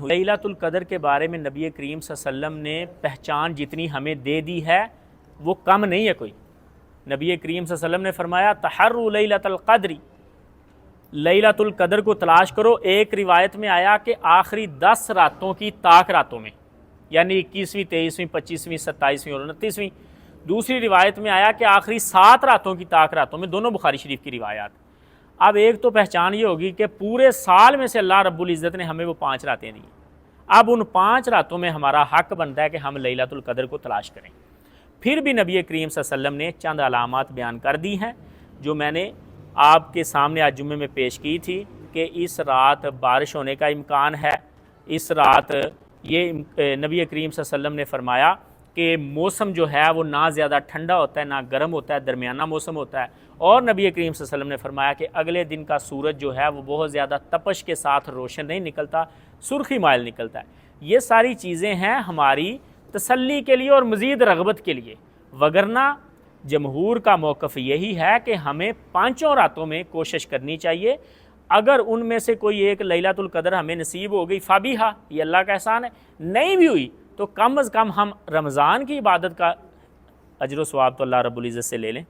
لیلۃ القدر کے بارے میں نبی کریم صلی اللہ علیہ وسلم نے پہچان جتنی ہمیں دے دی ہے وہ کم نہیں ہے کوئی۔ نبی کریم صلی اللہ علیہ وسلم نے فرمایا تحروا لیلۃ القدر، لیلۃ القدر کو تلاش کرو۔ ایک روایت میں آیا کہ آخری 10 راتوں کی طاق راتوں میں، یعنی 21ویں 23ویں 25ویں 27ویں اور 29ویں۔ دوسری روایت میں آیا کہ آخری 7 راتوں کی طاق راتوں میں، دونوں بخاری شریف کی روایات۔ اب ایک تو پہچان یہ ہوگی کہ پورے سال میں سے اللہ رب العزت نے ہمیں وہ 5 راتیں دی، اب ان 5 راتوں میں ہمارا حق بنتا ہے کہ ہم لیلۃ القدر کو تلاش کریں۔ پھر بھی نبی کریم صلی اللہ علیہ وسلم نے چند علامات بیان کر دی ہیں جو میں نے آپ کے سامنے آج جمعے میں پیش کی تھی کہ اس رات بارش ہونے کا امکان ہے۔ اس رات یہ نبی کریم صلی اللہ علیہ وسلم نے فرمایا کہ موسم جو ہے وہ نہ زیادہ ٹھنڈا ہوتا ہے نہ گرم ہوتا ہے، درمیانہ موسم ہوتا ہے، اور نبی کریم صلی اللہ علیہ وسلم نے فرمایا کہ اگلے دن کا سورج جو ہے وہ بہت زیادہ تپش کے ساتھ روشن نہیں نکلتا، سرخی مائل نکلتا ہے۔ یہ ساری چیزیں ہیں ہماری تسلی کے لیے اور مزید رغبت کے لیے، وگرنہ جمہور کا موقف یہی ہے کہ ہمیں 5 راتوں میں کوشش کرنی چاہیے۔ اگر ان میں سے کوئی ایک لیلۃ القدر ہمیں نصیب ہو گئی فابیہا، یہ اللہ کا احسان ہے، نہیں بھی ہوئی تو کم از کم ہم رمضان کی عبادت کا اجر و ثواب تو اللہ رب العزت سے لے لیں۔